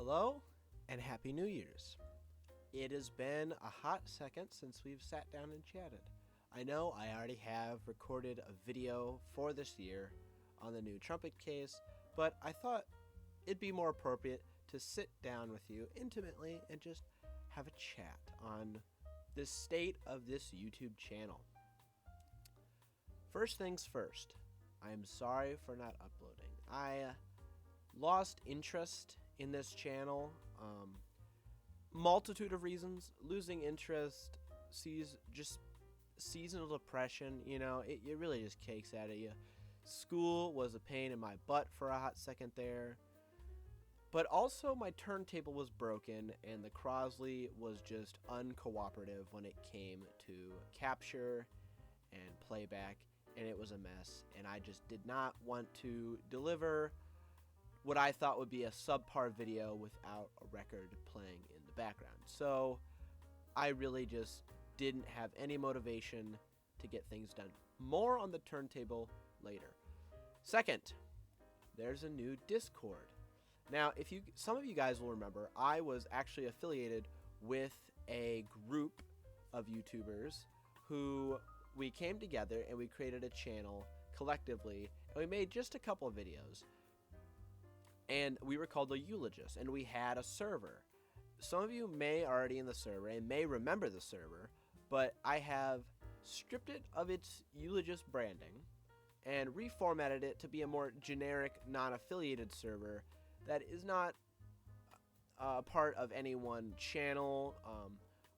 Hello and Happy New Year's. It has been a hot second since we've sat down and chatted. I know I already have recorded a video for this year on the new trumpet case, but I thought it'd be more appropriate to sit down with you intimately and just have a chat on the state of this YouTube channel. First things first, I'm sorry for not uploading. I lost interest in this channel. Multitude of reasons. Losing interest, seasonal depression, it really just cakes out of you. School was a pain in my butt for a hot second there. But also my turntable was broken and the Crosley was just uncooperative when it came to capture and playback, and it was a mess, and I just did not want to deliver what I thought would be a subpar video without a record playing in the background. So I really just didn't have any motivation to get things done. More on the turntable later. Second, there's a new Discord. Now, some of you guys will remember, I was actually affiliated with a group of YouTubers who we came together and we created a channel collectively, and we made just a couple of videos. And we were called the Eulogists, and we had a server. Some of you may already in the server and may remember the server, but I have stripped it of its Eulogist branding and reformatted it to be a more generic, non-affiliated server that is not a part of any one channel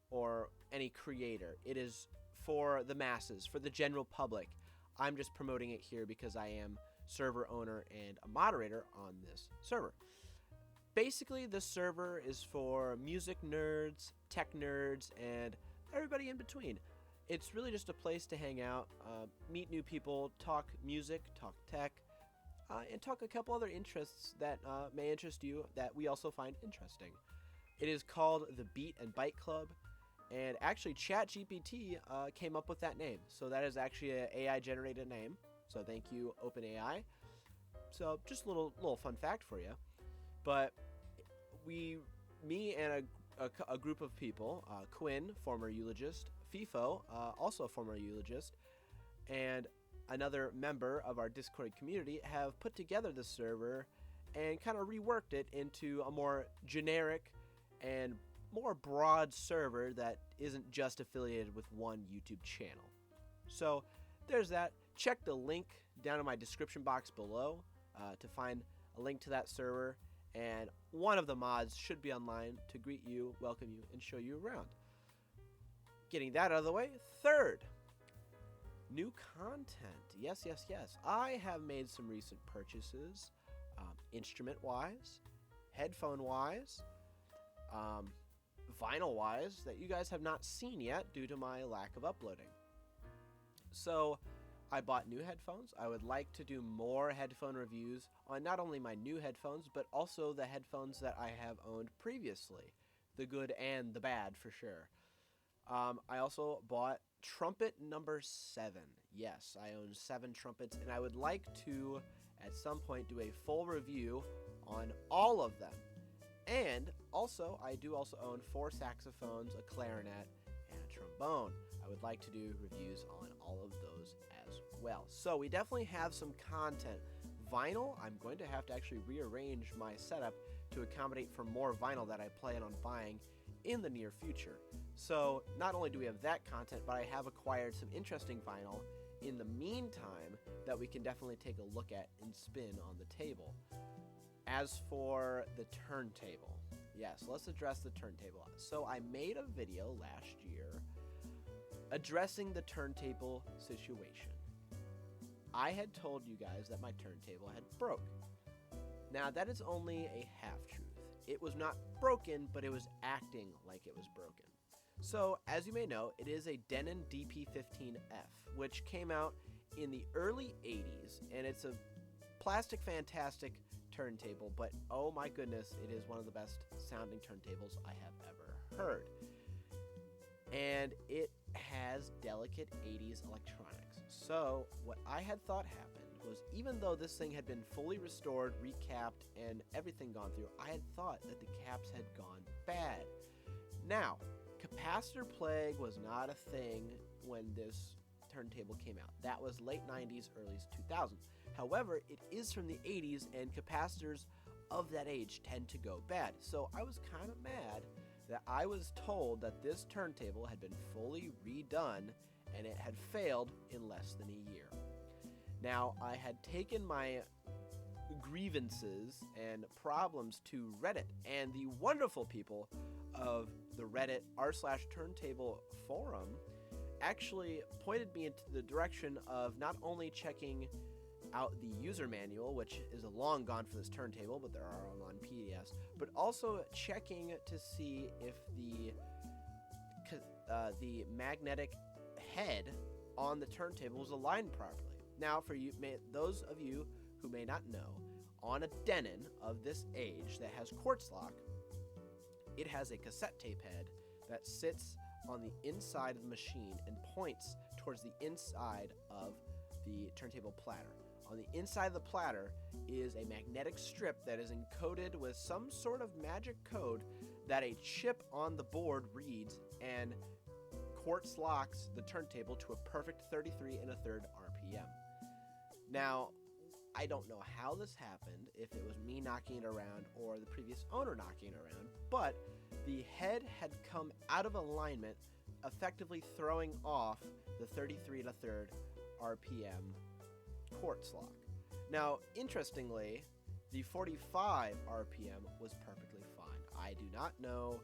or any creator. It is for the masses, for the general public. I'm just promoting it here because I am server owner and a moderator on this server. Basically, this server is for music nerds, tech nerds, and everybody in between. It's really just a place to hang out, meet new people, talk music, talk tech, and talk a couple other interests that may interest you that we also find interesting. It is called the Beat and Byte Club, and actually ChatGPT came up with that name. So that is actually an AI-generated name. So thank you, OpenAI. So just a little fun fact for you. But me and a group of people, Quinn, former eulogist, FIFO, also a former eulogist, and another member of our Discord community have put together the server and kind of reworked it into a more generic and more broad server that isn't just affiliated with one YouTube channel. So there's that. Check the link down in my description box below to find a link to that server, and one of the mods should be online to greet you, welcome you, and show you around. Getting that out of the way, third, new content. Yes. I have made some recent purchases, instrument-wise, headphone-wise, vinyl-wise, that you guys have not seen yet due to my lack of uploading. So I bought new headphones. I would like to do more headphone reviews on not only my new headphones, but also the headphones that I have owned previously, the good and the bad for sure. I also bought trumpet number 7. Yes, I own 7 trumpets, and I would like to, at some point, do a full review on all of them. And also, I do also own 4 saxophones, a clarinet, and a trombone. I would like to do reviews on all of those as well. So we definitely have some content. Vinyl, I'm going to have to actually rearrange my setup to accommodate for more vinyl that I plan on buying in the near future. So not only do we have that content, but I have acquired some interesting vinyl in the meantime that we can definitely take a look at and spin on the table. As for the turntable, yes, let's address the turntable. So I made a video last year addressing the turntable situation. I had told you guys that my turntable had broke. Now that is only a half-truth. It was not broken, but it was acting like it was broken. So, as you may know, it is a Denon DP15F, which came out in the early 80s, and it's a plastic fantastic turntable, but oh my goodness, it is one of the best sounding turntables I have ever heard. And it has delicate 80s electronics. So, what I had thought happened was even though this thing had been fully restored, recapped, and everything gone through, I had thought that the caps had gone bad. Now, capacitor plague was not a thing when this turntable came out. That was late 90s, early 2000s. However, it is from the 80s, and capacitors of that age tend to go bad. So I was kind of mad that I was told that this turntable had been fully redone and it had failed in less than a year. Now, I had taken my grievances and problems to Reddit, and the wonderful people of the Reddit r/turntable forum actually pointed me into the direction of not only checking out the user manual, which is long gone for this turntable, but there are online PDFs, but also checking to see if the magnetic head on the turntable was aligned properly. Now, for those of you who may not know, on a Denon of this age that has quartz lock, it has a cassette tape head that sits on the inside of the machine and points towards the inside of the turntable platter. On the inside of the platter is a magnetic strip that is encoded with some sort of magic code that a chip on the board reads and quartz locks the turntable to a perfect 33 1/3 RPM. Now, I don't know how this happened, if it was me knocking it around or the previous owner knocking it around, but the head had come out of alignment, effectively throwing off the 33 1/3 RPM quartz lock. Now, interestingly, the 45 RPM was perfectly fine. I do not know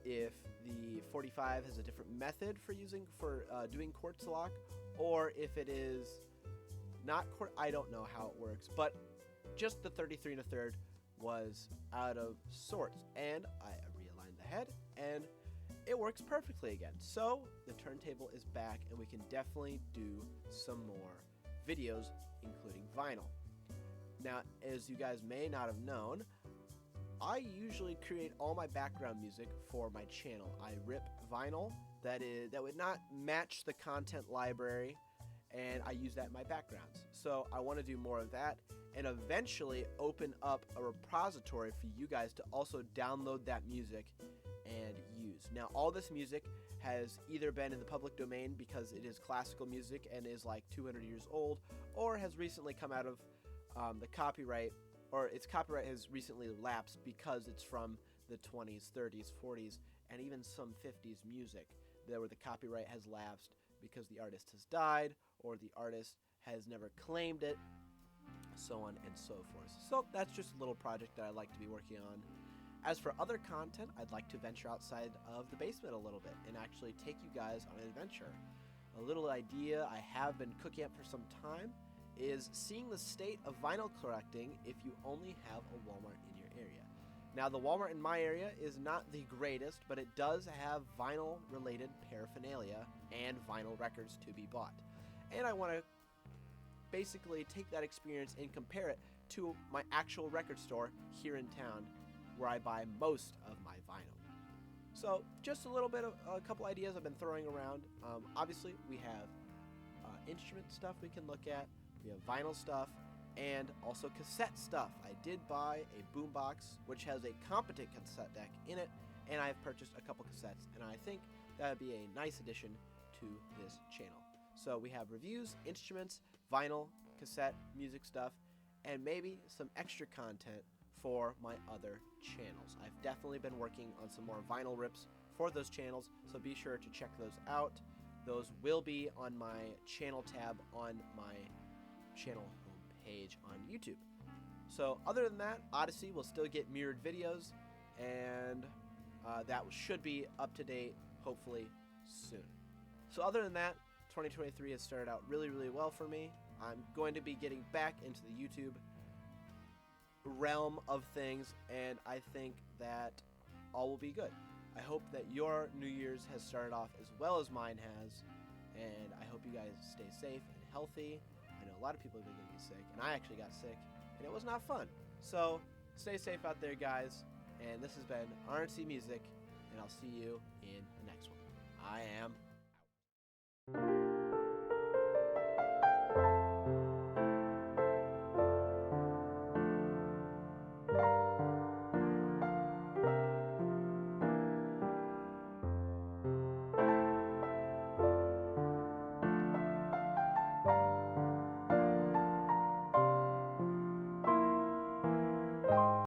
if the 45 has a different method for doing quartz lock, or if it is not I don't know how it works, but just the 33 1/3 was out of sorts, and I realigned the head, and it works perfectly again. So the turntable is back, and we can definitely do some more videos, including vinyl. Now, as you guys may not have known, I usually create all my background music for my channel. I rip vinyl that would not match the content library, and I use that in my backgrounds. So I want to do more of that and eventually open up a repository for you guys to also download that music and use. Now, all this music has either been in the public domain because it is classical music and is like 200 years old, or has recently come out of the copyright, or its copyright has recently lapsed because it's from the 20s, 30s, 40s, and even some 50s music where the copyright has lapsed because the artist has died or the artist has never claimed it, so on and so forth. So that's just a little project that I like to be working on. As for other content, I'd like to venture outside of the basement a little bit and actually take you guys on an adventure. A little idea I have been cooking up for some time is seeing the state of vinyl collecting if you only have a Walmart in your area. Now, the Walmart in my area is not the greatest, but it does have vinyl-related paraphernalia and vinyl records to be bought. And I want to basically take that experience and compare it to my actual record store here in town, where I buy most of my vinyl. So just a couple ideas I've been throwing around. Obviously, we have instrument stuff we can look at. We have vinyl stuff and also cassette stuff. I did buy a boombox which has a competent cassette deck in it, and I've purchased a couple cassettes, and I think that would be a nice addition to this channel. So we have reviews, instruments, vinyl, cassette, music stuff, and maybe some extra content for my other channels. I've definitely been working on some more vinyl rips for those channels, so be sure to check those out. Those will be on my channel tab on my channel homepage on YouTube. So other than that, Odyssey will still get mirrored videos, and that should be up to date hopefully soon. So other than that, 2023 has started out really, really well for me. I'm going to be getting back into the YouTube realm of things, and I think that all will be good. I hope that your New Year's has started off as well as mine has, and I hope you guys stay safe and healthy. I know a lot of people have been getting sick, and I actually got sick, and it was not fun. So stay safe out there, guys, and this has been RNCmusic, and I'll see you in the next one. I am